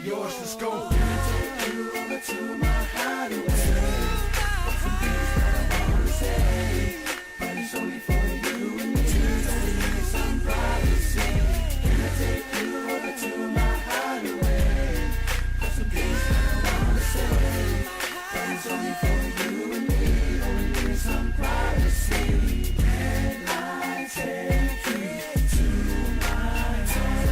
yours, let's go. Can I take you over to my hideaway? Got some things that I wanna say, but it's only for you and me. Don't need some privacy. Can I take you over to my hideaway? Got some things that I wanna say, but it's only for you and me. Don't need some privacy. Can I take you to my hideaway?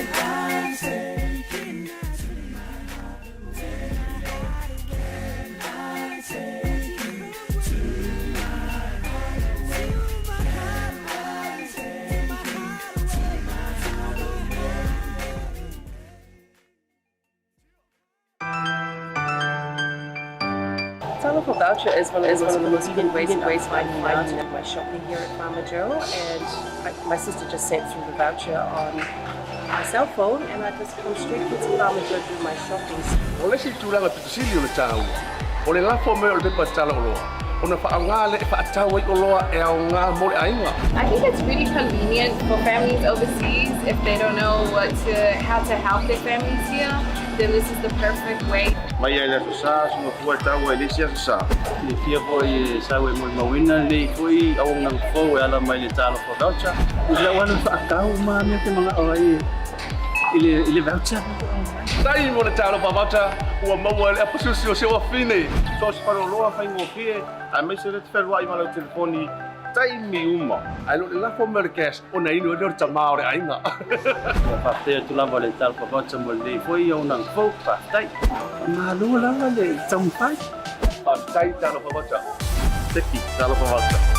Can I take you to my hideaway? Can I take you to my hideaway? Can I take you to my hideaway? Telephone voucher is one of the most convenient ways of finding out my shopping here at Farmer Joe, and my sister just sent through the voucher on my cell phone, and I just come straight to Farmer Joe to do my shopping. O le si tūranga pitusili o le tāua. O le lafo mea o le pepa tala o loa. O na whaanga le whaatau i o loa e au ngā mo le ainga. I think it's really convenient for families overseas if they don't know how to help their families here. Then this is the perfect way. Mai ai le sa so fo tau e le sia sa. Ni fia foi sa we mo mawina le foi au nang fo e ala mai le talo fo voucher. Ila wana fa tau ma me te mga oi. Ile voucher. Tai mo le tālo pawata, ua maua le apususi o sewa fine. So si paro loa whai ngō pie, a me se le te wherua i mana o telefoni, tai mi uma. Ai lo le lafo mea le cash, o na inu e leo tamā o le ainga. Fa te tu lava le talo fo voucher mo le foi au nang fo fa tai. Ma lo lava le tampai. Tai tālo pawata. Teki talo fo voucher.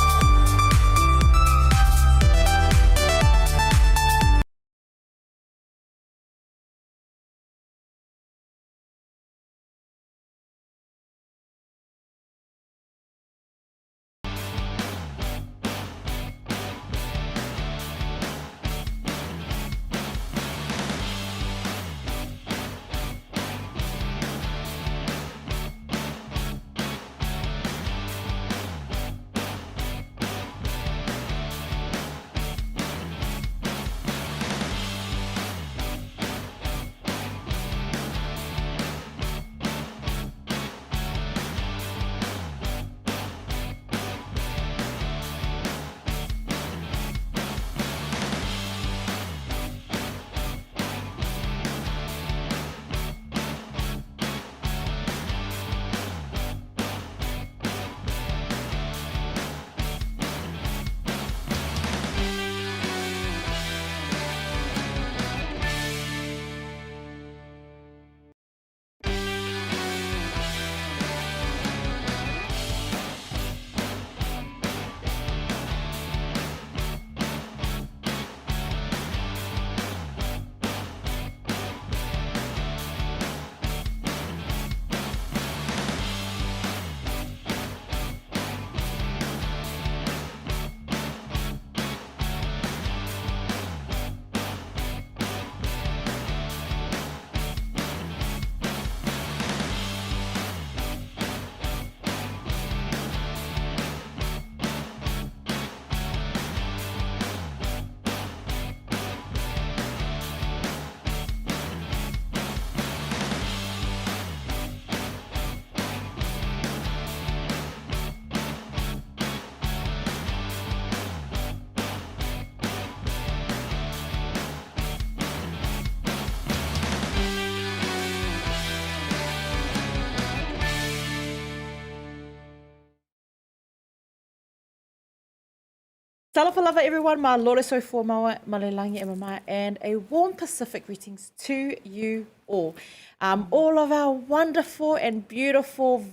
Talofa lava everyone, ma lore so for maua, malelangi e mama, and a warm Pacific greetings to you all. All of our wonderful and beautiful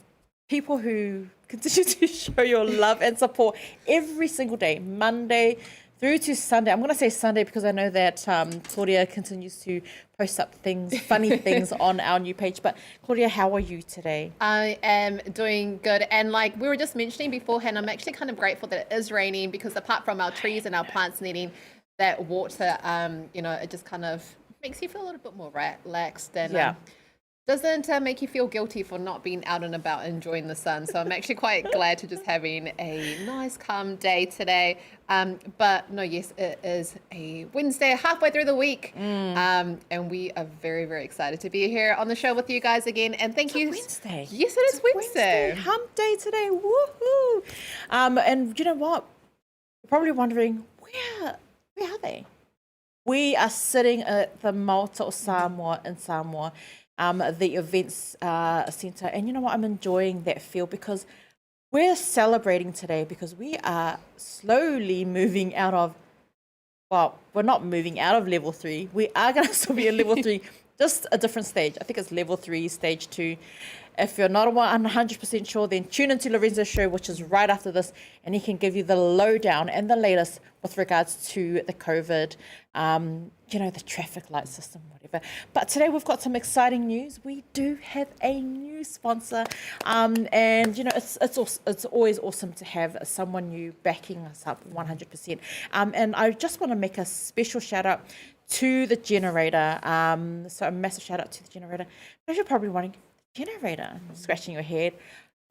people who continue to show your love and support every single day, Monday through to Sunday. I'm going to say Sunday because I know that Claudia continues to post up things, funny things on our new page. But Claudia, how are you today? I am doing good. And like we were just mentioning beforehand, I'm actually kind of grateful that it is raining because apart from our trees and our plants needing that water, you know, it just kind of makes you feel a little bit more relaxed. And doesn't make you feel guilty for not being out and about enjoying the sun. So I'm actually quite glad to just having a nice calm day today. But no, yes, it is a Wednesday, halfway through the week. And we are very, very excited to be here on the show with you guys again. And thank you. Wednesday. Yes, it is Wednesday. Hump day today. Woohoo! And you know what? You're probably wondering, where are they? We are sitting at the Malta o Samoa in Samoa, the events centre. And you know what? I'm enjoying that feel because we're celebrating today because we are slowly moving out of, well, we're not moving out of level 3. We are going to still be at level 3, just a different stage. I think it's level 3, stage 2. If you're not 100% sure, then tune into Lorenzo's show, which is right after this, and he can give you the lowdown and the latest with regards to the COVID, the traffic light system, whatever. But today we've got some exciting news. We do have a new sponsor, and it's always awesome to have someone new backing us up 100%. And I just want to make a special shout out to the generator. So a massive shout out to the generator. But you're probably wondering, generator, scratching your head.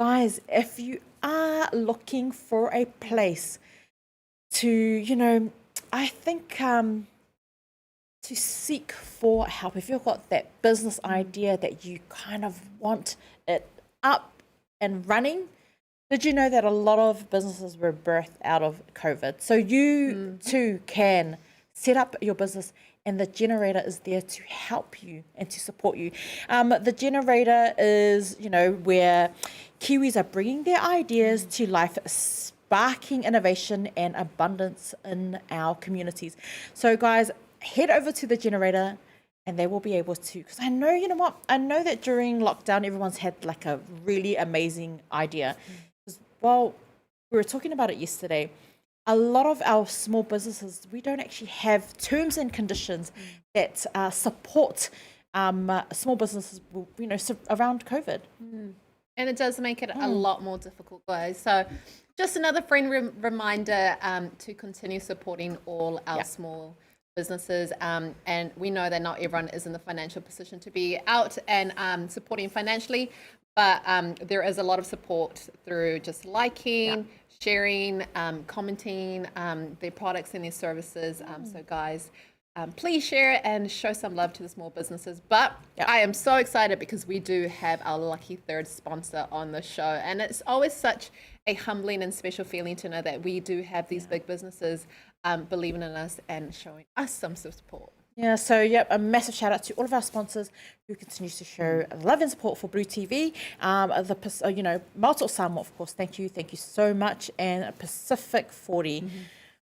Guys, if you are looking for a place to, I think to seek for help, if you've got that business idea that you kind of want it up and running, did you know that a lot of businesses were birthed out of COVID? So you too can set up your business, and the generator is there to help you and to support you. The generator is, where Kiwis are bringing their ideas to life, sparking innovation and abundance in our communities. So guys, head over to the generator and they will be able to, because I know, I know that during lockdown, everyone's had like a really amazing idea. Well, we were talking about it yesterday. A lot of our small businesses, we don't actually have terms and conditions that support small businesses, around COVID. And it does make it a lot more difficult, guys. So just another friendly reminder to continue supporting all our small businesses. And we know that not everyone is in the financial position to be out and supporting financially, but there is a lot of support through just liking, sharing, commenting their products and their services. So guys, please share and show some love to the small businesses. But I am so excited because we do have our lucky third sponsor on the show. And it's always such a humbling and special feeling to know that we do have these big businesses believing in us and showing us some support. Yeah, so a massive shout out to all of our sponsors who continue to show love and support for Blue TV. Malta o Samoa, of course, thank you so much, and Pacific 40.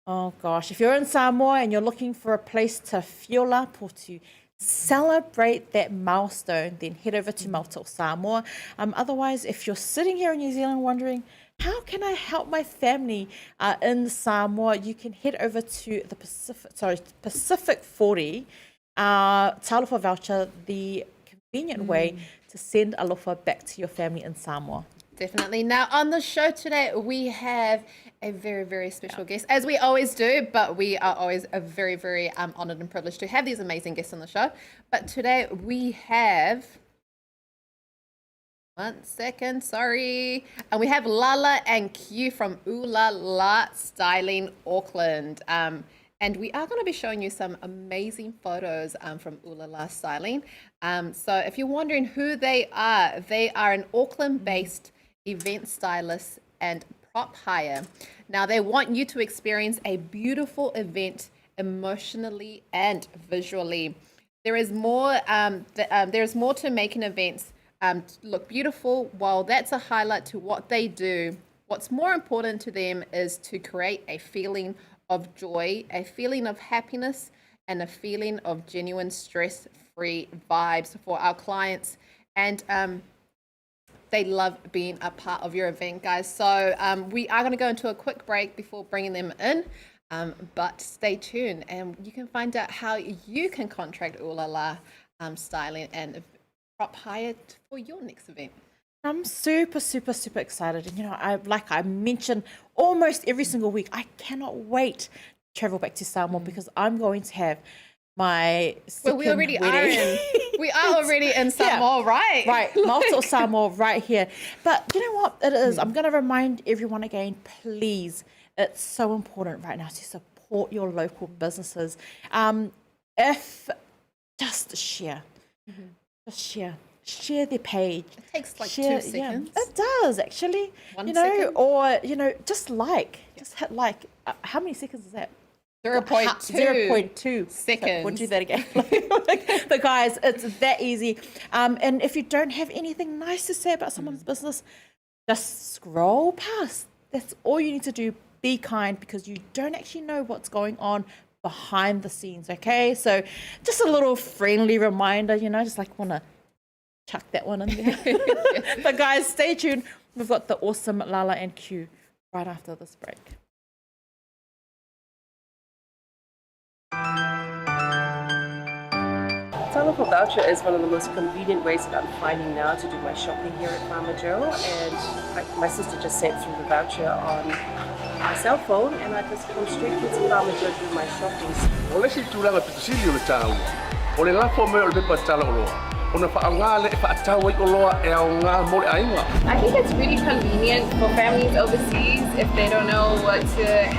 Oh gosh, if you're in Samoa and you're looking for a place to fuel up or to celebrate that milestone, then head over to Malta o Samoa. Otherwise, if you're sitting here in New Zealand wondering, how can I help my family in Samoa? You can head over to the Pacific 40 talofa voucher, the convenient way to send alofa back to your family in Samoa. Definitely. Now, on the show today, we have a very, very special guest, as we always do, but we are always very, very honored and privileged to have these amazing guests on the show. But today we have... One second, sorry. And we have Lala and Q from Lala Styling Auckland. And we are going to be showing you some amazing photos from Lala Styling. So if you're wondering who they are an Auckland-based event stylist and prop hire. Now, they want you to experience a beautiful event emotionally and visually. There is more. There's more to making events look beautiful. While that's a highlight to what they do, what's more important to them is to create a feeling of joy, a feeling of happiness, and a feeling of genuine stress-free vibes for our clients. And they love being a part of your event, guys. So we are going to go into a quick break before bringing them in. But stay tuned and you can find out how you can contract Lala styling and prop hire for your next event. I'm super, super, super excited. And, I mentioned almost every single week, I cannot wait to travel back to Samoa because I'm going to have my Well, we second already wedding. we are already in Samoa, right? Right, Maoto Samoa right here. But you know what it is? I'm going to remind everyone again, please, it's so important right now to support your local businesses. If just share, share their page. It takes like Share, 2 seconds. Yeah, it does actually. 1 you know, second. or just hit like. How many seconds is that? 0.2 seconds. We'll do that again. But guys, it's that easy. And if you don't have anything nice to say about someone's business, just scroll past. That's all you need to do. Be kind, because you don't actually know what's going on behind the scenes, okay? So just a little friendly reminder, just like want to chuck that one in there. But guys, stay tuned. We've got the awesome Lala and Q right after this break. Telephone voucher is one of the most convenient ways that I'm finding now to do my shopping here at Farmer Joe, and my sister just sent through the voucher on my cell phone, and I just come straight to Farmer Joe to do my shopping. O le si tūranga pitusili o le tāua. O le lafo me o le pepa tala o loa. O na whaanga le e whaatau i o loa e au ngā mo le ainga. I think it's really convenient for families overseas if they don't know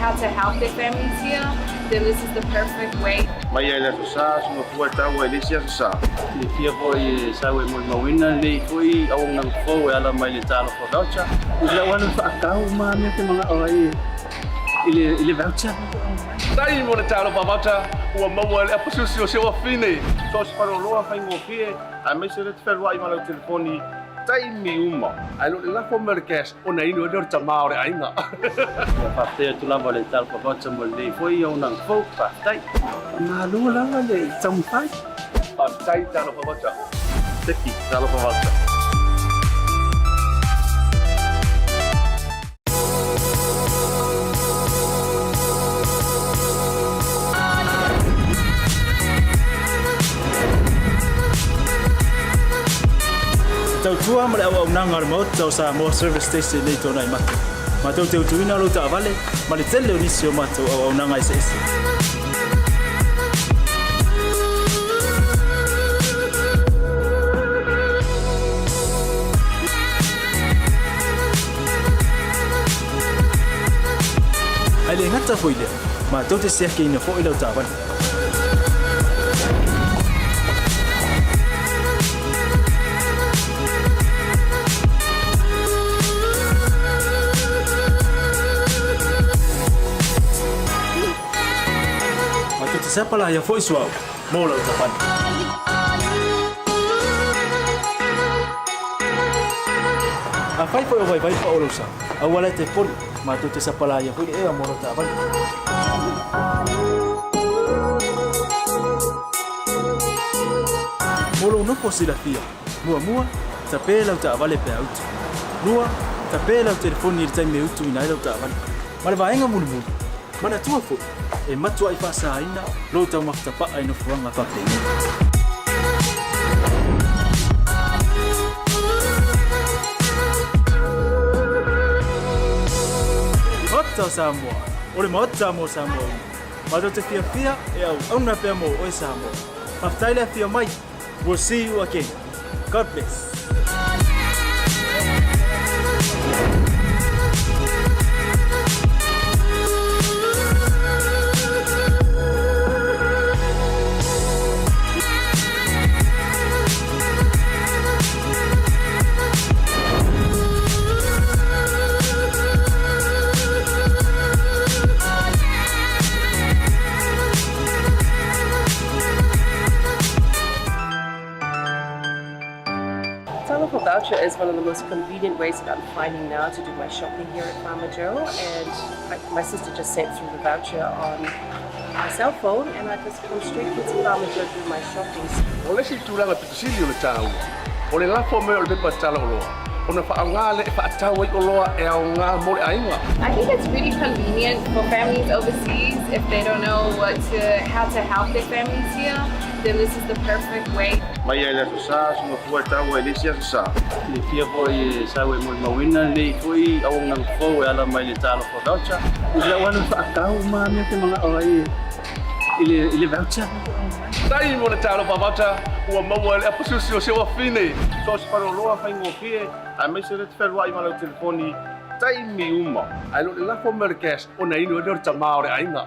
how to help their families here. Then this is the perfect way. Mai ai le sa sunga fua tau e le sia sa. Le fia foi sa we mo mawina le foi au nang fo e ala mai le talo for voucher. Ila wana whaakau ma me te mga oai. Ile voucher. Tai mo le talo pa voucher ua maua le apususi o sewa fine. So se paro loa whaingo fie, a me se le te wherua i mana o telefoni, tai mi uma. Ai lo le lafo me le cash, o na inu e lor tamā o le ainga. Ia whapea tu lava le talo for voucher mo le foi au nang fo whaatai. Ngā lua lava le taumpai. Tai talo pa voucher. Teki talo pa voucher. Tau tua ma le au nanga le mot tau sa mo service station nei tona i mata. Ma tau te utuina lo ta vale, ma le tele o nisi o mata au nanga i se ese. Ai le ngata foi le, ma tau te sea ke ina fo i lo ta vale. Siapa lah yang voice wow, mau lah ucapan. Afai foi vai pa olosa. Awala te pon, matu te siapa lah yang foi mau lah ucapan. Molo no posila fia. Mua, tapela ucapan le pe out. Lua, tapela o telefoni tai me utu ina le ucapan. Mala vaenga mulu. Mana tua fo. E matua i whasaina, lo tau maftapa ai no fuanga whapeni. Mata Samoa, ore mata mo Samoa. Mato te fia e au na pea mo o Samoa. Maftaile fia mai. We'll see you again. God bless. Telephone voucher is one of the most convenient ways that I'm finding now to do my shopping here at Farmer Joe, and my sister just sent through the voucher on my cell phone, and I just come straight to Farmer Joe to do my shopping. O le si tūranga pitusili o le tāua. O le lafo me o le pepa tala o loa. O na whaanga le e whaatau i o loa e au ngā mo le ainga. I think it's really convenient for families overseas if they don't know how to help their families here. Then this is the perfect way. Mai ai le sa sunga fua tau e le sia sa. Le fia foi sa we mo mawina le foi au nang fo e ala mai le talo for voucher. Ila wana whaakau ma me te mga oai. Ile voucher. Tai mo le talo pa voucher ua maua le apususi o se ua fine. So se paroloa whaingo fie, a me se le te wherua i malau telefoni, tai mi uma. Ai lo le lafo merkes o na inu e lor tamao re ainga.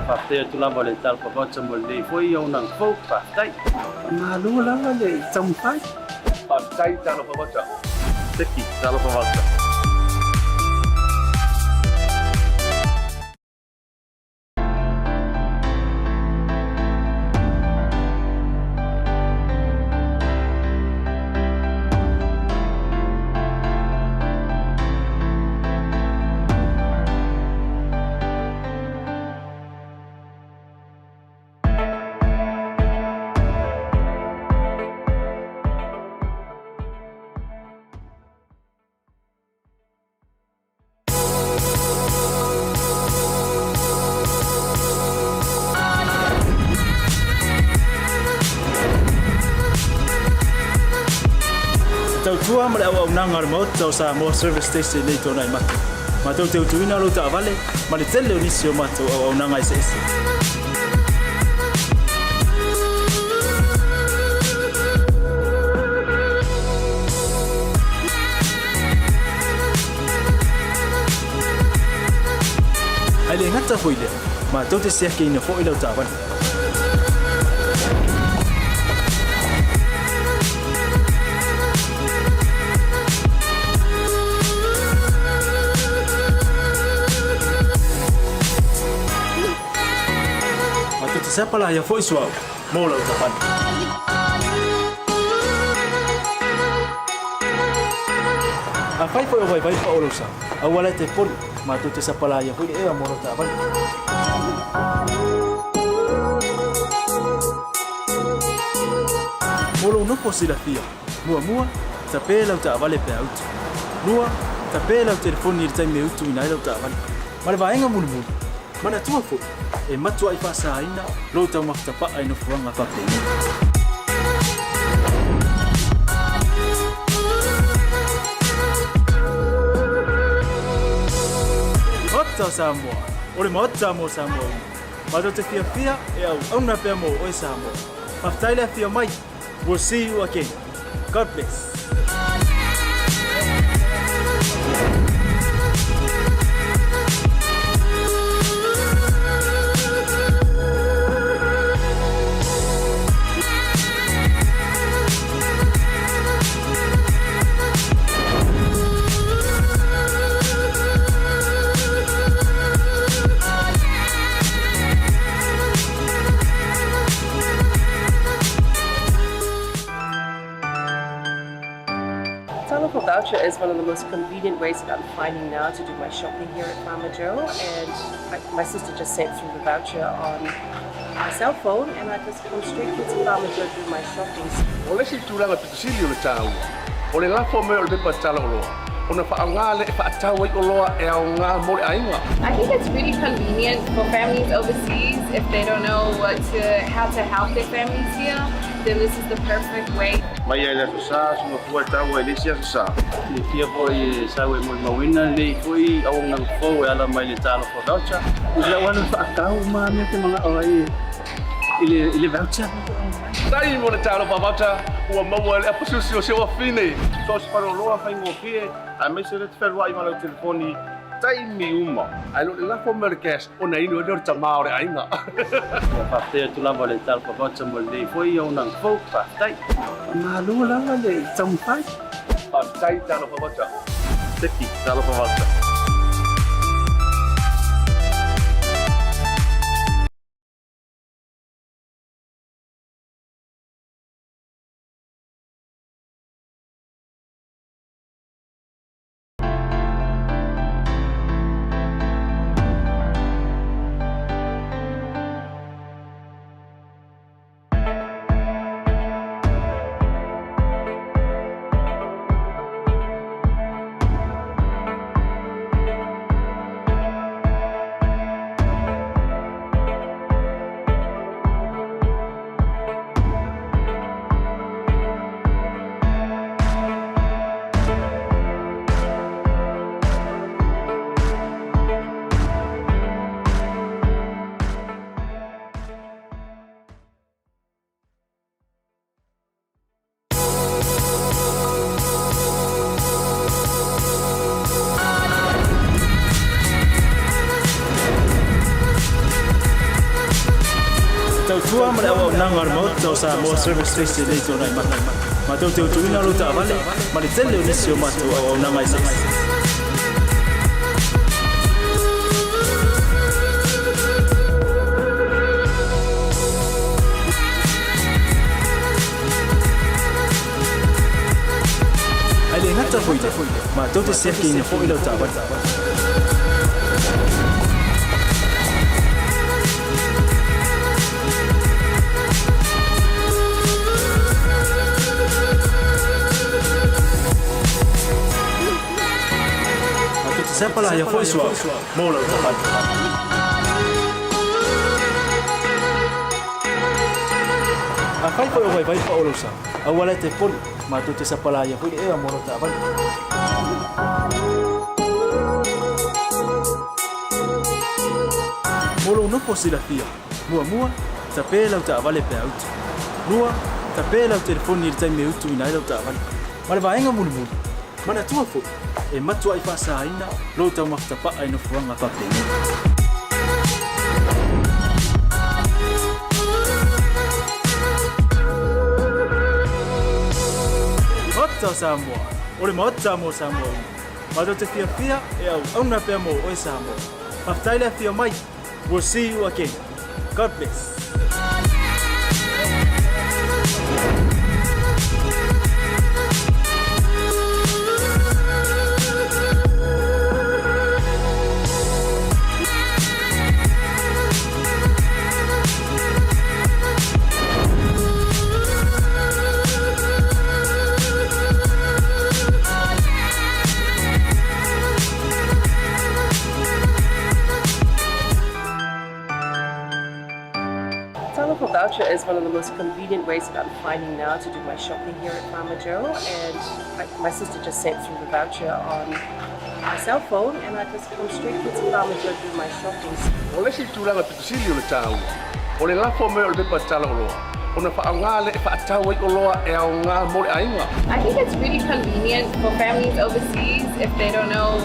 Whaftea tu lava le talo pa voucher mo le foi au nang fau whaftai. Ma lua lava le tampai. Tai talo pa voucher. Teki talo pa voucher. Tau tua ma le au nanga ar mo tau sa mo service station nei tona i matu. Ma tau te utuina lo ta vale, ma le tele o nisi o matu au nanga i se ese. Ai le ngata foi le, ma tau te sea ke ina fo i lo ta vale. Siapa lah yang voice wow, mau lah ucapan. Apa itu yang baik Pak Olusa? Awalnya telepon, matu tu siapa lah yang voice mau lah ucapan. Mulu no posilah dia, mua tapi lah ucapan lepas out. Mua tapi lah telefon ni time out tu inai lah ucapan. Malah bayang mulu. Mana tua fu? Matua i fasa aina, lo tau maftapa ai no fuanga whapeni. Ota Samoa, ore mota mo Samoa. Mato te fia e au na pea mo oi Samoa. Maftaile fia mai. We'll see you again. God bless. Voucher is one of the most convenient ways that I'm finding now to do my shopping here at Farmer Joe, and my sister just sent through the voucher on my cell phone, and I just come straight here to Farmer Joe to do my shopping. O le si tūranga pitusili o le tāua. O le lafo me o le pepa tala o loa. O na whaanga le whaatau o loa e au ngā mo le ainga. I think it's really convenient for families overseas if they don't know how to help their families here. Then this is the perfect way. Mai ai le sa suma fua tau e le sia sa. Ni fia foi sa we mo mawina le foi au nang fo e ala mai le talo for voucher. Ila wana whaakau ma me te mga oi. Ile voucher. Tai mo le talo pa voucher ua maua le apususi o se ua fine. So se paroloa whaingo fie, a me se le te wherua i malau telefoni, tai mi uma. Ai lo le lafo merkes o na inu e lor tamao re ainga. Whaftea tu lava le talo pa voucher mo le foi au nang fau whaftai. Ma lua lava le tampai. Tai talo pa voucher. Teki talo pa voucher. Tau tua mara au nanga mo tau sa mo service station nei tona i mata. Ma tau teu tuina lo ta vale, ma le tele o nisi o matu au nanga i sesi. Ai le ngata fuite, ma tau te seki ina fo ilo ta vale. Siapa lah yang foi suau, mola teman. Akai foi vai pa olosa. Awala te poli, ma tu te siapa lah yang foi e mola teman. Mola no posila fia. Mua tapela ta vale pe out. Mua tapela telefoni il time out ina ila ta vale. Mala vaenga mulu. Mana tua fo. E matua i whaasaina, lo tau mawhtapa ai no fuanga whapeni. Mata Samoa, ore mata mo Samoa. Mata te fia e au auna pea mo oi Samoa. Mawhtaile fia mai, we'll see you again. God bless. BluTable voucher is one of the most convenient ways that I'm finding now to do my shopping here at Farmer Joe, and my sister just sent through the voucher on my cell phone, and I just come straight here to Farmer Joe to do my shopping. O le si tūranga pitusili o le tāua. O le lafo me o le pepa tala o loa. O na whaanga le e whaatau i o loa e au ngā mo le ainga. I think it's really convenient for families overseas if they don't know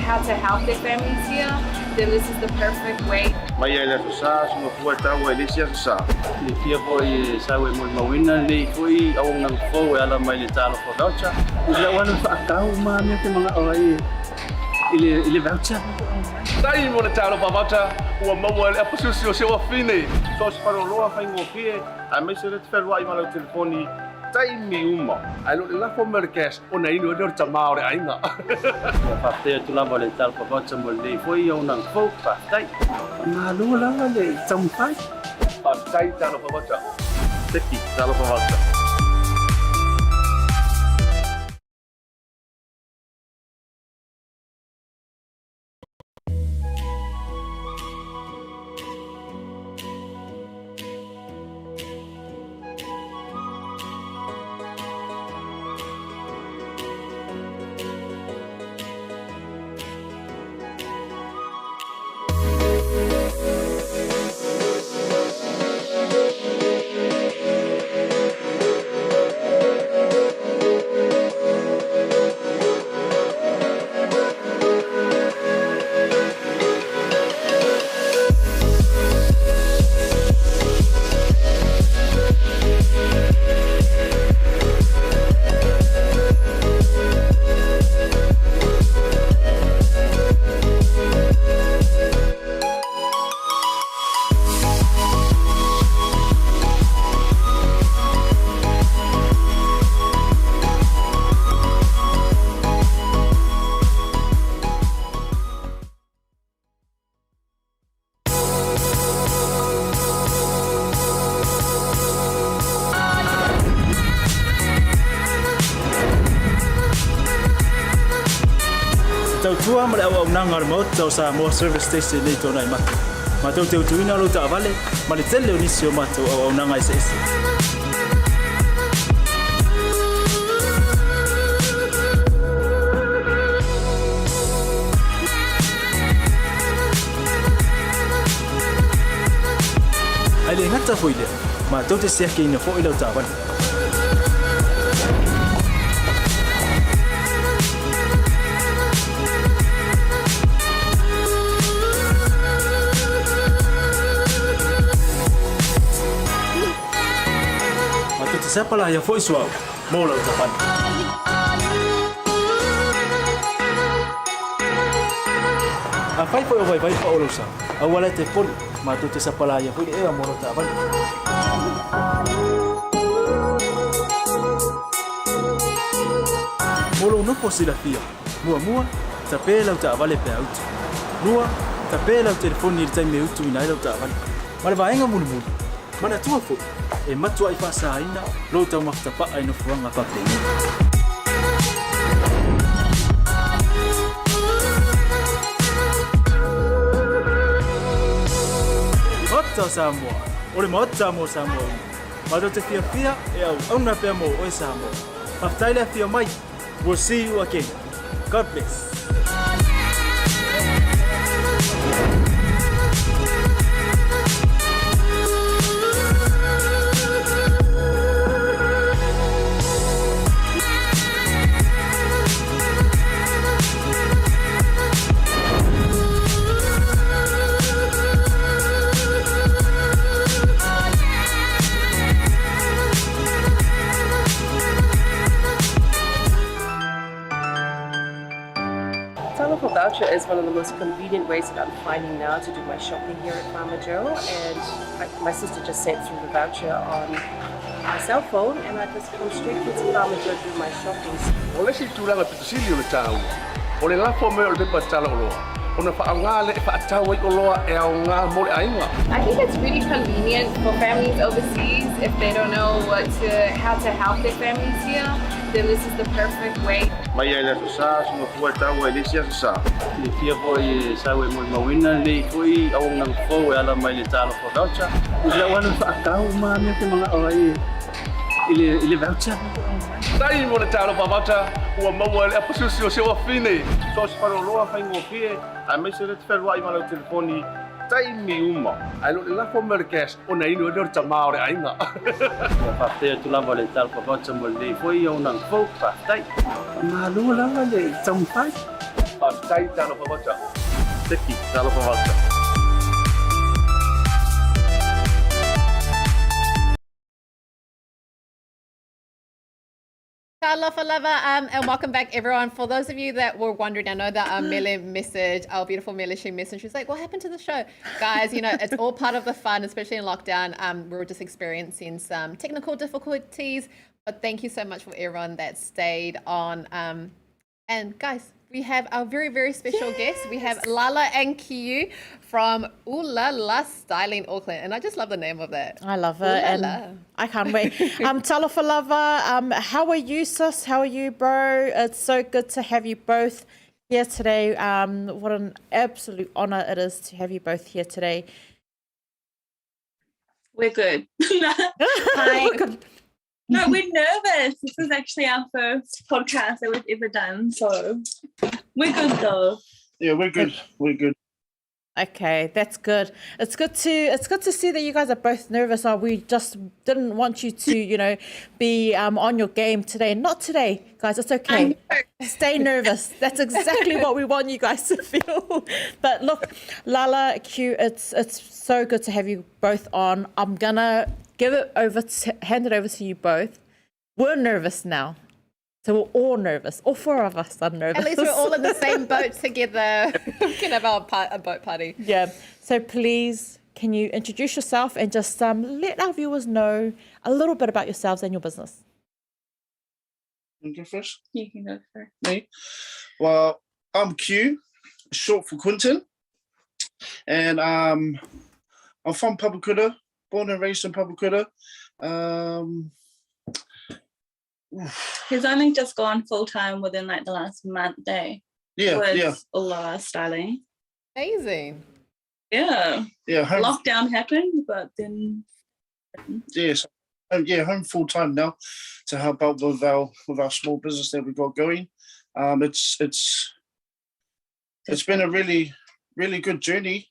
how to help their families here. Then this is the perfect way. Mai ai le aso sā, sunga fua tau e lesi aso sā. Le fia foi sa we mo mawina le foi au nang fo e ala mai le talo for voucher. Ila wana whaakau ma me te mga oi. Ile voucher. Tai mo le talo whawata, ua maua le apasusi o sewa whine. Tō se wharo loa whaingo pie, a mai se re te wherua i malau telefoni, tai mi uma. Ai lo le lafo Amerikas, o na inu e nore tamao re ainga. Whaptea tu lava le talo for voucher mo le foi au nang fo whaptai. Ngā lua langa le tampai. Tai talo whawata. Teki talo whawata. Tau tua mara au nanga mo tau sa mo service station nei tona i mata. Ma tau teu tuina lo ta vale, ma le tele o nisi o matu au nanga i sesi. Ai le ngata foi le, ma tau te seki ina fo ilo ta vale. te sapala ia foi suau. Mola o tapan. A fai foi o vai pa o losa. A wala te poli, ma tu te sapala ia foi e a mola tapan. Molo no posila fia. Mua, tapela o ta vale pe out. Lua, tapela o telefoni i tai me utu ina ila o ta vale. Ma le vaenga mulu. Mana tua fo. E matua i whasa aina, lo tau mawhtapa ai no fuanga whapeni. Mata Samoa, ore mata mo Samoa. Mata te fia e au auna pia mo o Samoa. Mawhtaile fia mai. We'll see you again. God bless. Voucher is one of the most convenient ways that I'm finding now to do my shopping here at Farmer Joe, and my sister just sent through the voucher on my cell phone, and I just come straight to Farmer Joe to do my shopping. O le si tūranga pitusili o le tāu. O le lafo me o le pepa tala o loa. O na whaanga le e whaatau i o loa e au ngā mo le ainga. I think it's really convenient for families overseas if they don't know how to help their families here. Then this is the perfect way. Mai ai le sa sunga fua tau e le sia sa. Le fia foi sawe mo mawina le foi au nang fo e ala mai le talo for voucher. Ila wana whaakau ma me te mga oai. Ile voucher. Tai mo le talo pa voucher ua maua le apasusi o sewa fine. So se paro loa whaingo fie, a me se le te wherua i mana o telefoni tai mi uma. Ai lo le lafo me le cash o na inu e le tama o le ainga. Ia whapea tu lava le talo for voucher mo le foi au nang fo whaatai. Ma lua lava le taumpai. Tai talo pa voucher. Teki talo pa voucher. Aloha lava, and welcome back everyone. For those of you that were wondering, I know that Mele messaged, our beautiful Mele, she messaged, she's like, what happened to the show? Guys, you know, it's all part of the fun, especially in lockdown. We were just experiencing some technical difficulties, but thank you so much for everyone that stayed on. And guys, we have our very, very special guests. We have Lala and Q from Lala Styling Auckland. And I just love the name of that. I love it. And I can't wait. Talofa Lava, how are you, sis? How are you, bro? It's so good to have you both here today. What an absolute honour it is to have you both here today. We're good. Hi. No, we're nervous. This is actually our first podcast that we've ever done, so we're good though. Yeah, we're good. We're good. Okay, that's good. It's good to see that you guys are both nervous. We just didn't want you to, you know, be on your game today. Not today, guys. It's okay. Stay nervous. That's exactly what we want you guys to feel. But look, Lala, Q, it's so good to have you both on. I'm gonna hand it over to you both. We're nervous now. So we're all nervous. All four of us are nervous. At least we're all in the same boat together. We can have a boat party. Yeah. So please, can you introduce yourself and just let our viewers know a little bit about yourselves and your business? You go first? You can go first. Me? Well, I'm Q, short for Quinton. And I'm from Papakura, born and raised in Papakura. He's only just gone full time within like the last month with Lala Styling. Amazing. Yeah. Yeah. Lockdown happened, but then home full time now to help out with our small business that we got going. It's been a really, really good journey.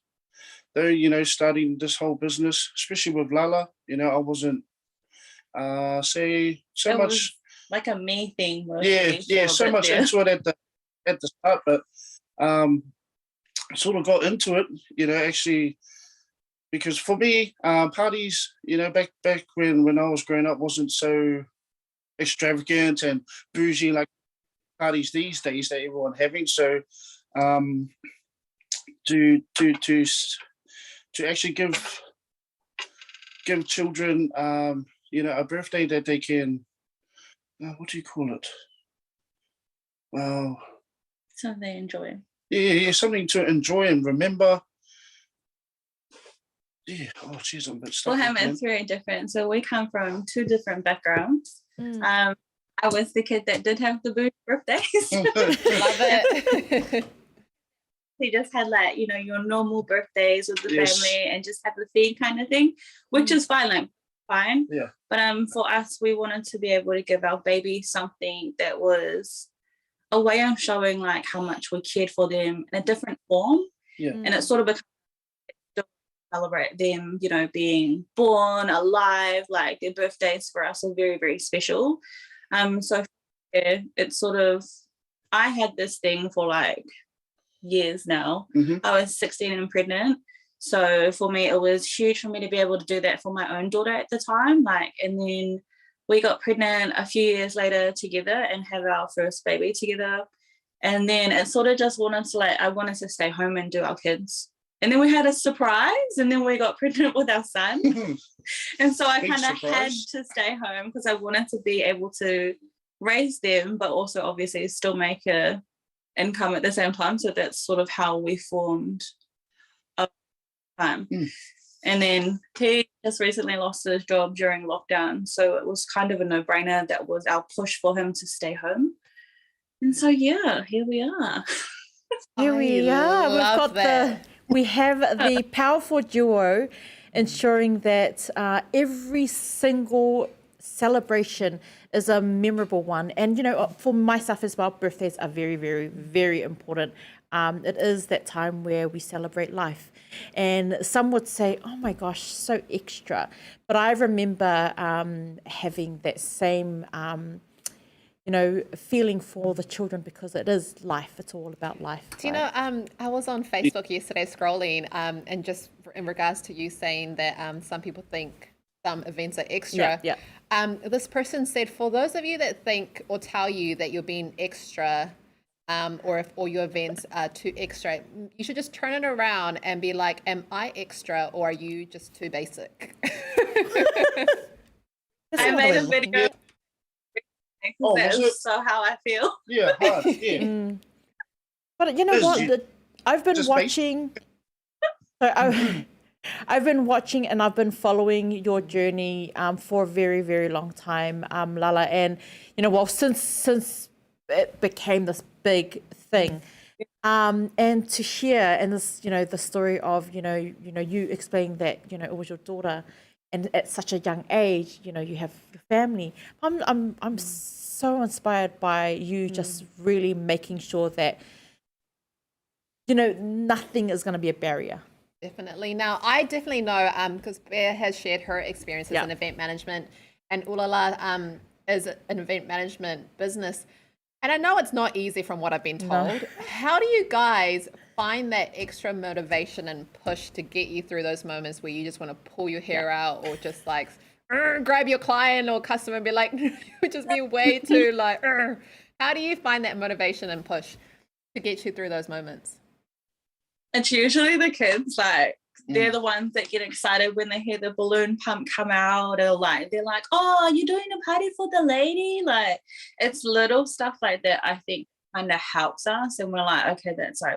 Though, you know, starting this whole business, especially with Lala, you know, I wasn't much like a me thing. So much into it at the start, but sort of got into it, you know, actually because for me, parties, back when I was growing up, wasn't so extravagant and bougie like parties these days that everyone having. So to actually give children a birthday that they can what do you call it? Well, Something they enjoy. yeah, something to enjoy and remember. Yeah, oh jeez, I'm a bit stuck. For him, it's very different. So we come from 2 different backgrounds. Mm. I was the kid that did have the bougie birthdays. Love it. He just had like, your normal birthdays with the Yes. family and just have the feed kind of thing, which is fine, fine. Yeah. But for us, we wanted to be able to give our baby something that was a way of showing like how much we cared for them in a different form. Yeah. And it sort of becomes celebrate them, being born, alive, like their birthdays for us are very, very special. So yeah, it's sort of, I had this thing for like years now. Mhm. I was 16 and pregnant. So for me, it was huge for me to be able to do that for my own daughter at the time. And then we got pregnant a few years later together and have our first baby together. And then it sort of just I wanted to stay home and do our kids. And then we had a surprise, and then we got pregnant with our son. And so I Big kind of had surprise. to stay home because I wanted to be able to raise them, but also obviously still make a income at the same time. So that's sort of how we formed our time. And then he just recently lost his job during lockdown. So it was kind of a no-brainer. That was our push for him to stay home. And so, yeah, here we are. Here we I are. love that. We have the powerful duo ensuring that every single celebration is a memorable one. And, for myself as well, birthdays are very, very, very important. It is that time where we celebrate life. And some would say, oh my gosh, so extra. But I remember having that same feeling for the children because it is life. It's all about life. Do you know, I was on Facebook yesterday scrolling, and just in regards to you saying that some people think some events are extra. Yeah. This person said, for those of you that think or tell you that you're being extra, or if all your events are too extra, you should just turn it around and be like, am I extra or are you just too basic? I made a video. Oh, was That's it? so how I feel. Yeah, hard. Yeah. But you know Is what? you- I've been just watching. I've been watching and I've been following your journey for a very, very long time, Lala. And since it became this big thing, and to hear and this, the story of you explaining that it was your daughter, and at such a young age, you have your family. I'm so inspired by you just really making sure that nothing is going to be a barrier. Definitely. Now, I definitely know, because Pea has shared her experiences in event management, and Lala is an event management business. And I know it's not easy from what I've been told. How do you guys find that extra motivation and push to get you through those moments where you just want to pull your hair out or just like grab your client or customer and be like, you're just being way too like, how do you find that motivation and push to get you through those moments? It's usually the kids, they're the ones that get excited when they hear the balloon pump come out, or they're like, oh, you're doing a party for the lady? It's little stuff like that I think kind of helps us, and we're like, okay, that's for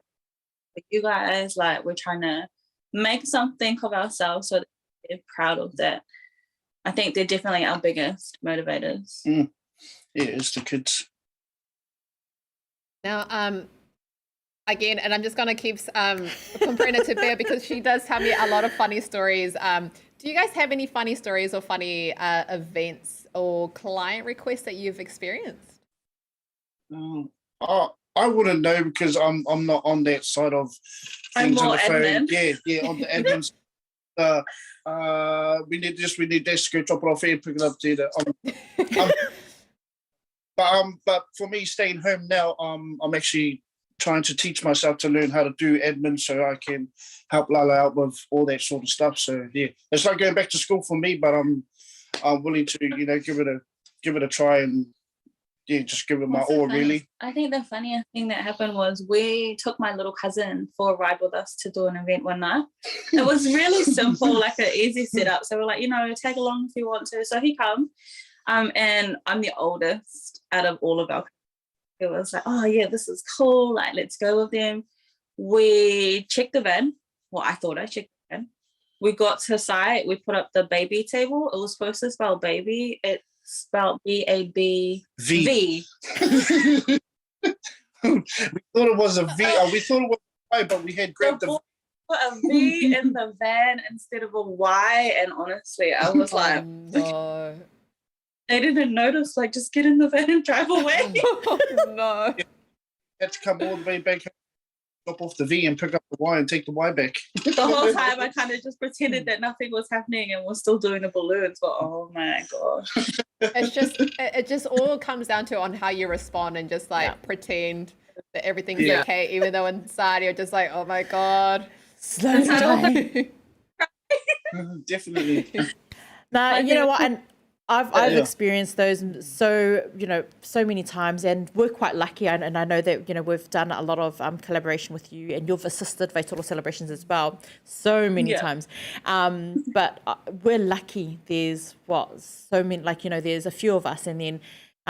you guys, we're trying to make something of ourselves so that we're proud of that. I think they're definitely our biggest motivators. Yeah, it's the kids. Now, again, and I'm just going to keep comparing it to Pea because she does tell me a lot of funny stories. Do you guys have any funny stories or funny events or client requests that you've experienced? I wouldn't know because I'm not on that side of I'm things on more the phone. admin. Yeah, on the admin. We need this to go drop it off here, pick it up there. But for me, staying home now, I'm actually trying to teach myself to learn how to do admin so I can help Lala out with all that sort of stuff. So yeah, it's like going back to school for me, but I'm willing to, you know, give it a try and yeah, just give it my all, really. I think the funniest thing that happened was we took my little cousin for a ride with us to do an event one night. It was really simple, like an easy setup. So we're like, you know, tag along if you want to. So he comes, and I'm the oldest out of all of our. It was like, oh yeah, this is cool. Like, let's go with them. We checked the van. Well, I thought I checked the van. We got to site. We put up the baby table. It was supposed to spell baby. It spelled BABV. V. We thought it was a V. We thought it was a Y, but we had grabbed the. Put a V in the van instead of a Y, and honestly, I was like, No. they didn't notice. Like, just get in the van and drive away. No. Had to come all the way back, drop off the V and pick up the Y and take the Y back. The whole time, I kind of just pretended that nothing was happening and was still doing the balloons. But oh my gosh, It just all comes down to on how you respond and just like pretend that everything's Yeah. okay, even though inside you're just like, oh my God. Slow down. Definitely. Now, you know what, and I've Yeah. experienced those so many times, and we're quite lucky, and I know that, you know, we've done a lot of collaboration with you, and you've assisted Vaitoro celebrations as well so many times. But we're lucky. There's so many, like, you know, there's a few of us, and then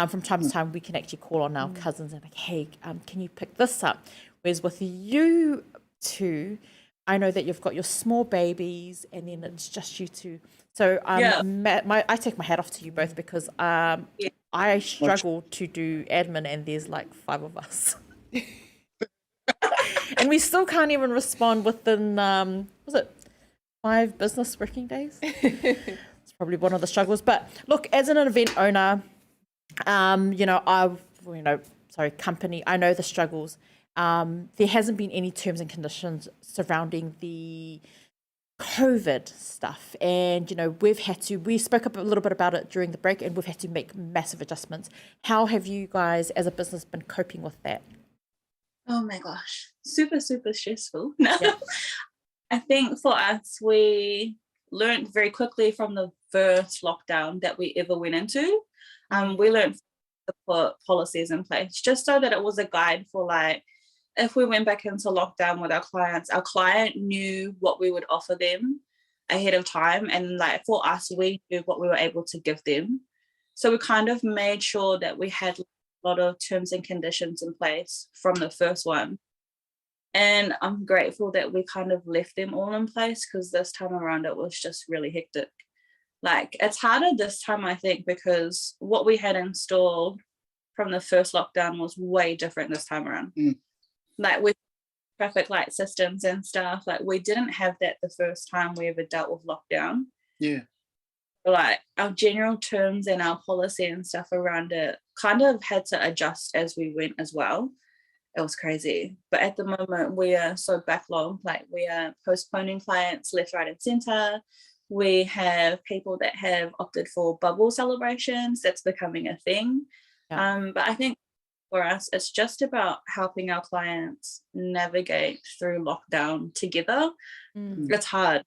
from time to time we can actually call on our cousins and like, hey, can you pick this up? Whereas with you two, I know that you've got your small babies, and then it's just you two. So I take my hat off to you both, because I struggle to do admin, and there's like 5 of us. And we still can't even respond within, was it 5 business working days? It's probably one of the struggles. But look, as an event owner, company, I know the struggles. There hasn't been any terms and conditions surrounding the COVID stuff, and you know, we spoke up a little bit about it during the break, and we've had to make massive adjustments. How have you guys as a business been coping with that? oh my gosh, super stressful. No, I think for us, we learned very quickly from the first lockdown that we ever went into. We learned to put policies in place just so that it was a guide for, like, if we went back into lockdown with our client knew what we would offer them ahead of time. And like for us, we knew what we were able to give them. So we kind of made sure that we had a lot of terms and conditions in place from the first one. And I'm grateful that we kind of left them all in place, because this time around it was just really hectic. Like, it's harder this time, I think, because what we had installed from the first lockdown was way different this time around. Like with traffic light systems and stuff, like we didn't have that the first time we ever dealt with lockdown. Yeah. Like our general terms and our policy and stuff around it kind of had to adjust as we went as well. It was crazy. But at the moment we are so backlogged, like we are postponing clients left, right and centre. We have people that have opted for bubble celebrations. That's becoming a thing. But I think for us, it's just about helping our clients navigate through lockdown together. It's hard,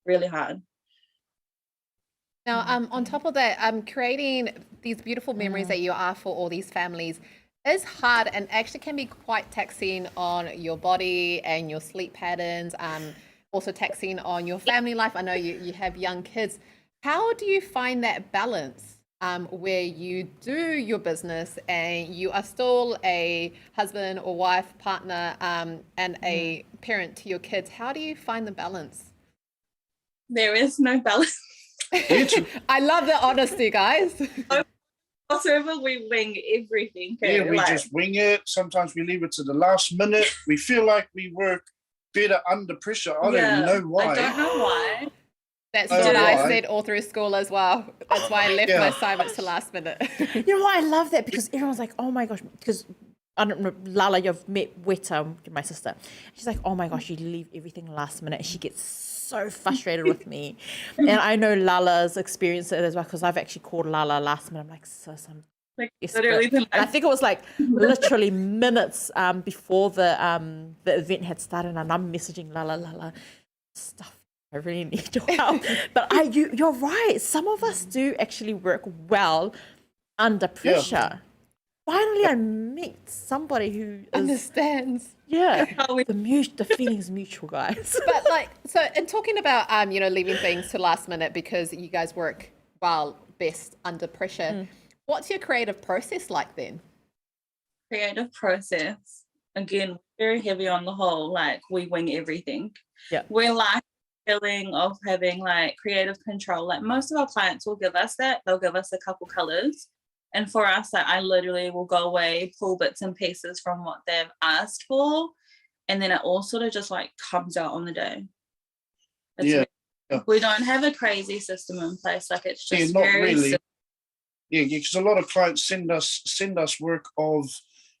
really hard. Now, on top of that, creating these beautiful memories that you are for all these families is hard, and actually can be quite taxing on your body and your sleep patterns, also taxing on your family life. I know you have young kids. How do you find that balance where you do your business and you are still a husband or wife, partner, and a parent to your kids? How do you find the balance? There is no balance. I love the honesty, guys. Whatever, we wing everything. Yeah, we just wing it. Sometimes we leave it to the last minute. We feel like we work better under pressure. I don't know why. I don't know why. That's what I said all through school as well. That's why I left my assignments to last minute. You know what? I love that, because everyone's like, oh my gosh, because I don't know, Lala, you've met Weta, my sister. She's like, oh my gosh, you leave everything last minute. And she gets so frustrated with me. And I know Lala's experienced it as well, because I've actually called Lala last minute. I'm like, sis, I'm Like Yes, literally, but I think it was like literally minutes before the event had started, and I'm messaging Lala stuff. I really need your help. But you're right. Some of us do actually work well under pressure. Finally, I meet somebody who Understands. the feeling's mutual, guys. But like, so in talking about leaving things to last minute because you guys work well best under pressure. What's your creative process like then? Creative process, again, very heavy on the whole, like we wing everything. Yeah. We like the feeling of having like creative control. Like most of our clients will give us that. They'll give us a couple colors. And for us, like I literally will go away, pull bits and pieces from what they've asked for. And then it all sort of just like comes out on the day. It's we don't have a crazy system in place. Like it's just not very really. simple. Yeah, because a lot of clients send us work of,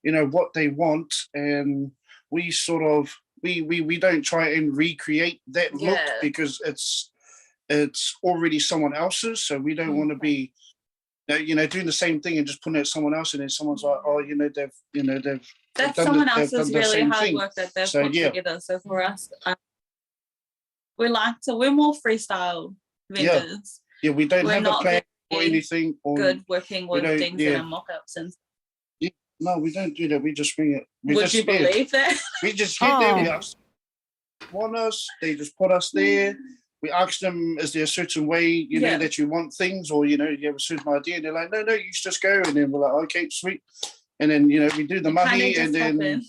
what they want, and we sort of we don't try and recreate that look because it's already someone else's. So we don't want to be, doing the same thing and just putting it someone else, and then someone's like, oh, That's someone else's really hard work that they've put together. So for us, we're more freestyle vendors. Yeah, we don't have a plan or anything. Good working with things and mock-ups and. No, we don't do that. We just bring it. Would you believe that? We just hit them. They want us. They just put us there. We ask them, is there a certain way, that you want things, or, you have a certain idea? And they're like, no, you just go. And then we're like, okay, sweet. And then, we do the money, and then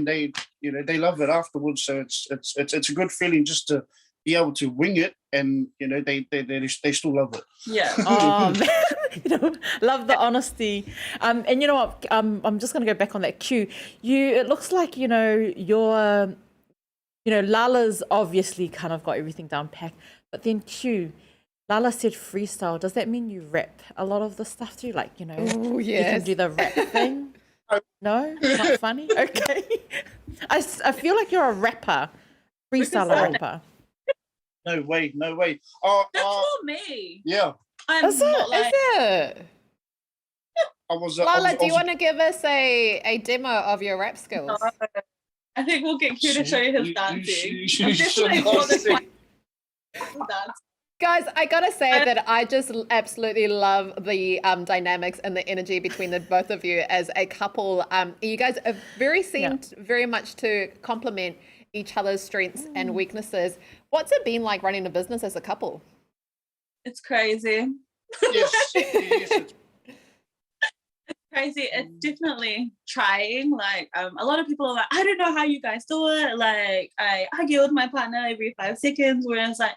they, they love it afterwards. So it's a good feeling just to be able to wing it, and they still love it. Yeah. Oh man, love the honesty. And you know what? I'm just gonna go back on that Q. It looks like you're. Lala's obviously kind of got everything down packed, but then Q, Lala said freestyle. Does that mean you rap a lot of the stuff too? Like, Ooh, you yes. can do the rap thing? No? Not funny? Okay. I feel like you're a rapper, freestyle rapper. No way. That's for me. Yeah. Is it? Lala, do you want to give us a demo of your rap skills? I think we'll get Q to show you his dancing. Guys, I gotta say that I just absolutely love the dynamics and the energy between the both of you as a couple. You guys are seemed very much to complement each other's strengths and weaknesses. What's it been like running a business as a couple? It's crazy. Yes. It's crazy. It's definitely trying. Like a lot of people are like, I don't know how you guys do it. Like I argue with my partner every 5 seconds, whereas like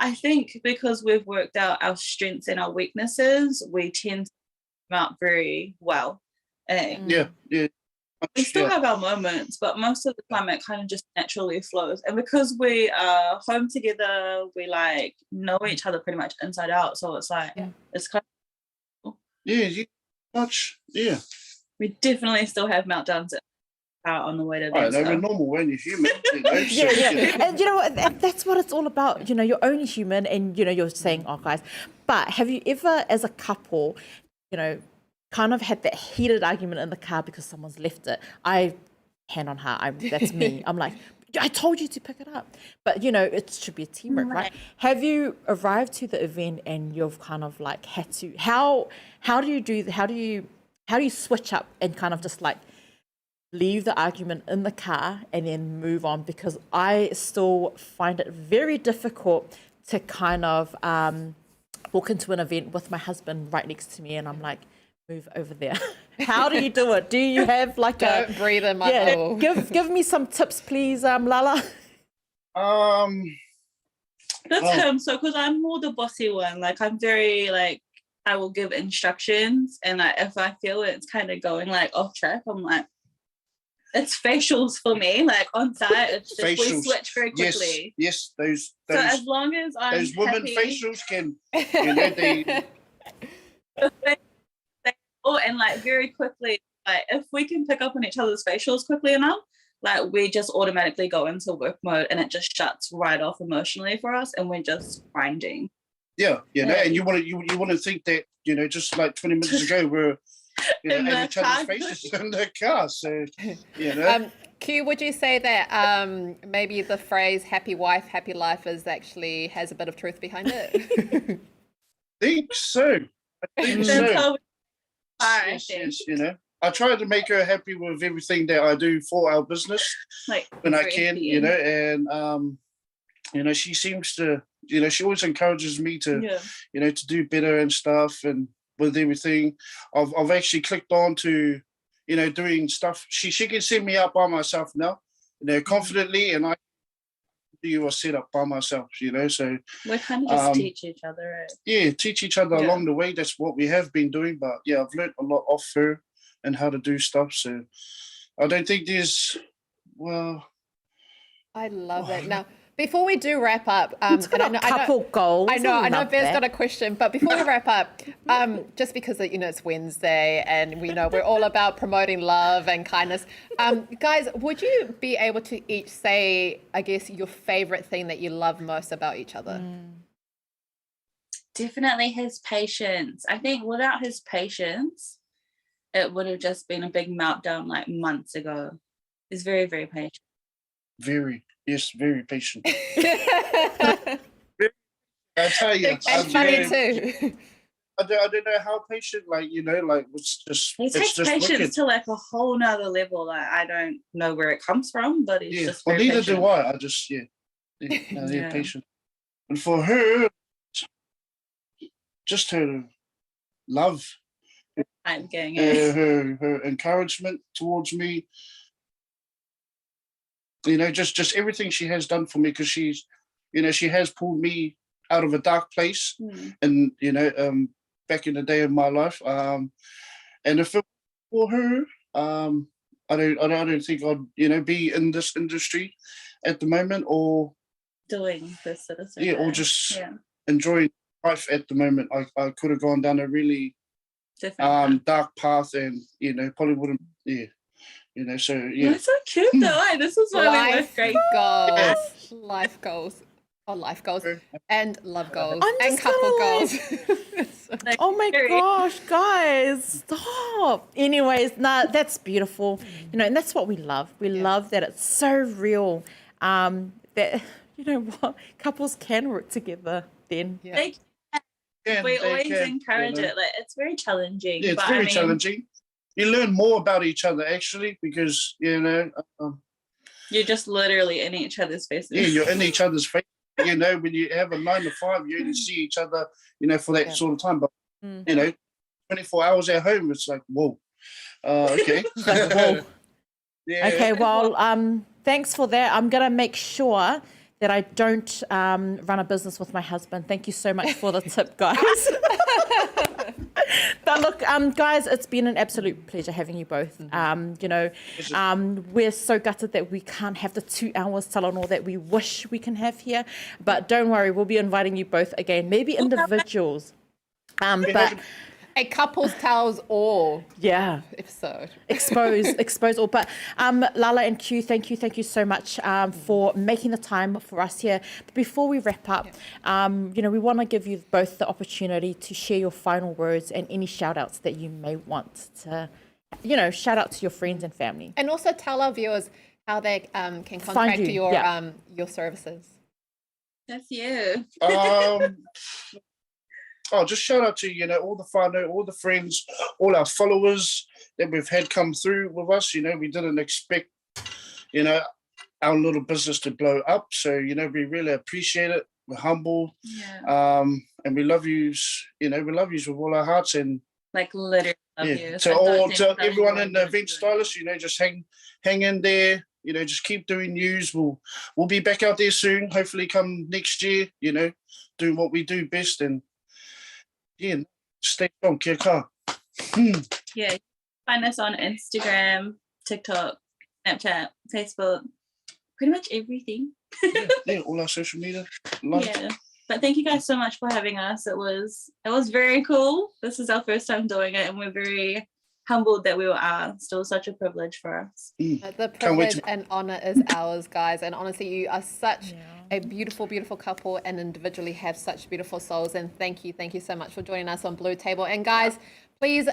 I think because we've worked out our strengths and our weaknesses, we tend to come out very well. Yeah. We still have our moments, but most of the time it kind of just naturally flows. And because we are home together, we like know each other pretty much inside out. So it's like it's kind of we definitely still have meltdowns out on the way to bed. They're normal when you're human. And you know what? That's what it's all about. You're only human, and you're saying, "Oh, guys." But have you ever, as a couple, kind of had that heated argument in the car because someone's left it? Hand on heart, that's me. I'm like, I told you to pick it up. But it should be a teamwork, right? Have you arrived to the event and you've kind of like had to? How do you switch up and kind of just like leave the argument in the car and then move on? Because I still find it very difficult to kind of walk into an event with my husband right next to me, and I'm like, move over there. How do you do it? Do you have like Don't breathe in my pool. Give me some tips, please, Lala. That's him. So because I'm more the bossy one, like I'm very like I will give instructions, and like if I feel it's kind of going like off track, I'm like, it's facials for me. Like on site, it's just we switch very quickly. Yes, those. So as long as I'm those women happy, facials can, they. And like very quickly, like if we can pick up on each other's facials quickly enough, like we just automatically go into work mode, and it just shuts right off emotionally for us, and we're just grinding. Yeah. And you want to think that just like 20 minutes ago you know, In at the each other's car. faces in the car. So, you know, Q, would you say that maybe the phrase "happy wife, happy life" is actually has a bit of truth behind it? think so. I think That's so. how we are, I Yes, think. yes, you know. I try to make her happy with everything that I do for our business Like when I very can, happy you know, and you know, she seems to, you know, she always encourages me to, Yeah. you know, to do better and stuff, and with everything. I've actually clicked on to, you know, doing stuff. She can send me out by myself now, you know, confidently, and I do a setup by myself, you know. So We kind of just Um, teach each other. Right? yeah, teach each other Yeah. along the way. That's what we have been doing. But yeah, I've learned a lot off her and how to do stuff. So I don't think there's, well, I love it. Now, before we do wrap up, It's got couple goals. I know love Bear's that. got a question, but before we wrap up, just because you know it's Wednesday and we know we're all about promoting love and kindness, guys, would you be able to each say, I guess, your favorite thing that you love most about each other? Definitely his patience. I think without his patience, it would have just been a big meltdown like months ago. He's very, very patient. very, yes, very patient. I tell you, And funny too. I don't know how patient, like, you know, like He it's takes just patience wicked. to like a whole nother level. Like I don't know where it comes from, but he's Yeah, just well, very neither patient. do I. I just, yeah, no, Yeah. patient. And for her, just her love, I'm getting it. her encouragement towards me, you know, just everything she has done for me, because she's, you know, she has pulled me out of a dark place, and you know, back in the day of my life, and if it for her, I don't think I'd, you know, be in this industry at the moment, or Doing this sort of stuff. yeah, or just yeah, enjoying life at the moment. I could have gone down a really different. dark path, and you know, probably wouldn't, yeah, you know, so yeah. That's so cute though. This is why we work Life great. goals, life goals, life goals, and love goals, I'm and just couple kinda goals. Like, Oh my very- gosh, guys, stop. Anyways, nah, that's beautiful. You know, and that's what we love. We love that it's so real. That, you know what, couples can work together then. Yeah. They, Can, we they always can, encourage you know. it. Like it's very challenging. Yeah, it's but very I mean, challenging. You learn more about each other actually, because you know, you're just literally in each other's faces. yeah, you're in each other's face. You know, when you have a 9 to 5, you only see each other, you know, for that sort of time. But you know, 24 hours at home, it's like whoa. Okay. Whoa. Yeah. Okay, well, thanks for that. I'm gonna make sure that I don't run a business with my husband. Thank you so much for the tip, guys. But look, guys, it's been an absolute pleasure having you both. You know, we're so gutted that we can't have the 2 hours Talanoa that we wish we can have here. But don't worry, we'll be inviting you both again, maybe individuals. But A couples tells all yeah. episode. expose all. But Lala and Q, thank you so much for making the time for us here. But before we wrap up, you know, we want to give you both the opportunity to share your final words and any shout outs that you may want to, you know, shout out to your friends and family. And also tell our viewers how they can contact you, your services. That's you. Oh, just shout out to, you know, all the whānau, all the friends, all our followers that we've had come through with us. You know, we didn't expect, you know, our little business to blow up. So, you know, we really appreciate it. We're humble. Yeah. And we love you, you know, we love you with all our hearts. And Like literally love yeah, you. to So all, don't to think that everyone you in the are event doing- stylist, you know, just hang in there. You know, just keep doing news. We'll be back out there soon. Hopefully, come next year. You know, doing what we do best, and yeah, stay strong. Kia kaha. Yeah. Find us on Instagram, TikTok, Snapchat, Facebook, pretty much everything. Yeah, all our social media. Love. Yeah. But thank you guys so much for having us. It was very cool. This is our first time doing it, and we're very humbled that we were asked. It was such a privilege for us. The Can't wait privilege and honor is ours, guys. And honestly, you are such a beautiful, beautiful couple and individually have such beautiful souls. And thank you so much for joining us on BluTable. And guys, please,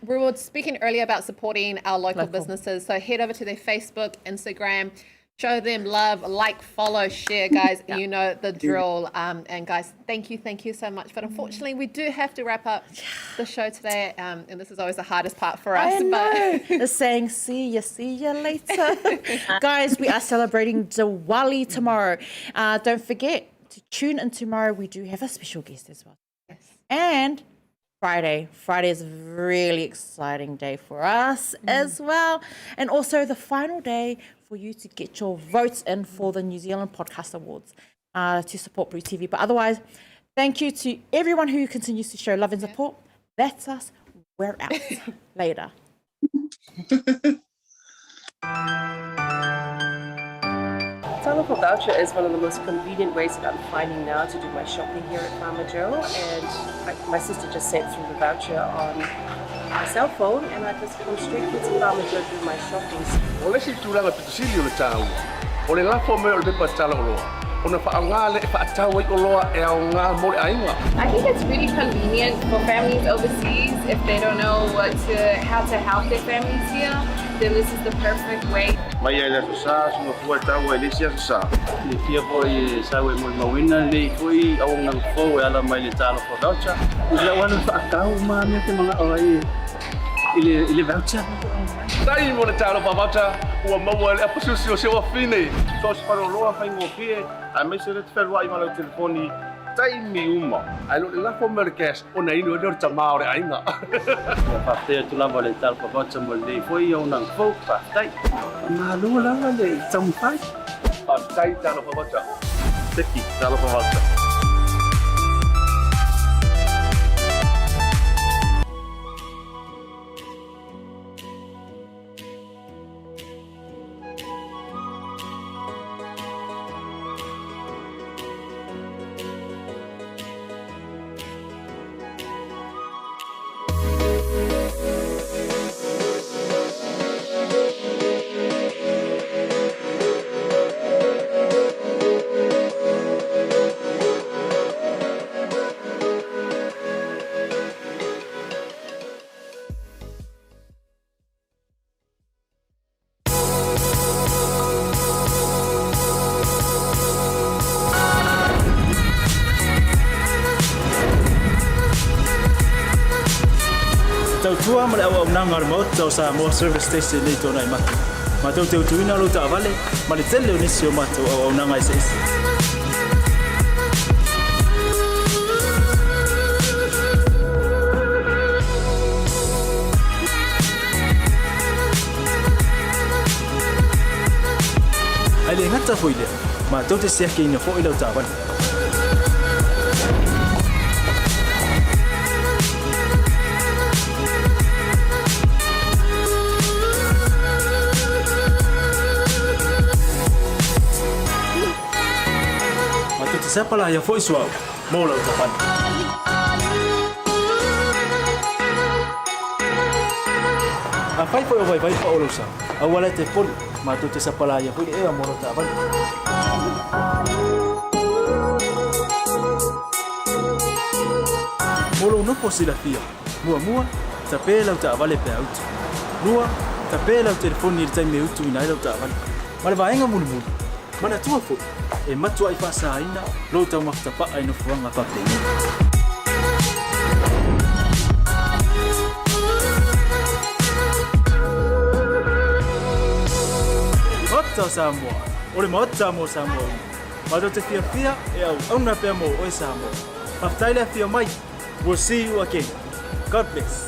we were speaking earlier about supporting our local businesses. So head over to their Facebook, Instagram, show them love, like, follow, share, guys. You know the drill. And guys, thank you so much. But unfortunately, we do have to wrap up the show today. And this is always the hardest part for us. I know. The saying, see ya later. Guys, we are celebrating Diwali tomorrow. Don't forget to tune in tomorrow. We do have a special guest as well. Yes. And Friday is a really exciting day for us as well. And also the final day for you to get your votes in for the New Zealand Podcast Awards to support Blue TV. But otherwise, thank you to everyone who continues to show love and support. That's us. We're out. Later. Telephone voucher is one of the most convenient ways that I'm finding now to do my shopping here at Farmer Joe, and my sister just sent through the voucher on my cell phone, and I just come straight here to Farmer Joe to do my shopping. O le si tūranga pitusili o le tāua. O le lafo me o le pepa tala o loa. O na whaanga le whaatau i o loa e au ngā mo le ainga. I think it's really convenient for families overseas if they don't know how to help their families here. Then this is the perfect way. Mai ai le sa suma fua tāua e le sia sa. Le fia foi sawe mo mawina le foi au nang fo e ala mai le talo for voucher. Ila wana whaakau ma me te mga oai ile voucher. Tai mo le talo pa voucher ua maua le apususi o se wa fine. So se paro loa whaingo pie a me se le te wherua i malo telefoni tai mi uma. Ai lo le lafo me le cash o na inu e leo tamao le ainga. Whaftea tu lava le talo for voucher mo le foi au nang fo whaftai. Ma lua lava le tampai. Tai talo pa voucher. Teki talo pa voucher. Tua ma le au nanga remote tau sa mo service station nei tona i matu. Ma tau teu tuina lo ta vale, ma le tele o nisi o matu au nanga i seisi. Ai le ngata foi le, ma tau te seke ina fo i lo ta vale. Siapa lah yang voice wow, mau lah ucapan. Apa itu yang baik pak urusan? Awalnya telepon, matu tu siapa lah yang boleh mau lah ucapan. Mulu no posibilidad, mua, tapi lah ucapan lebih out. Mua, tapi lah telepon ni time out tu inai lah ucapan. Malah bayang mulu. Mana tua fu? E matua i whaasaina, lo tau maftapa ai no fuanga whaptengi. Mata Samoa, ore mata mo Samoa. Mato te fia e au na pea mo oi Samoa. Maftaile fia mai. We'll see you again. God bless.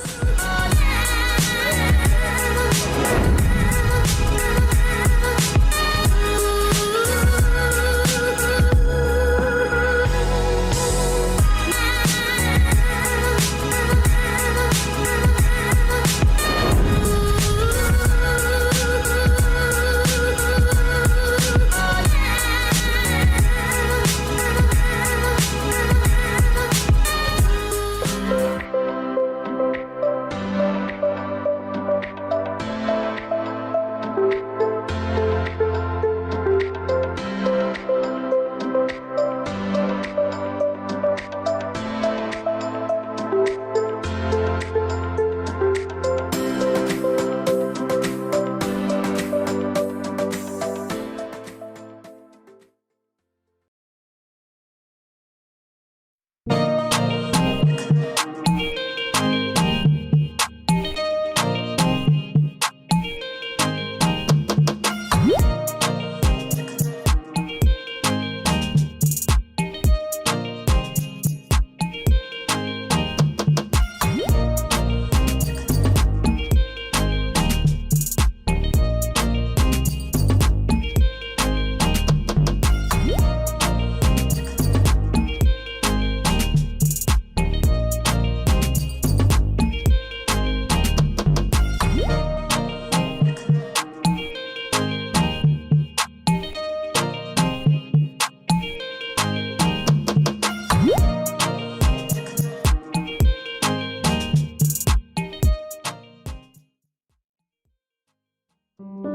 you.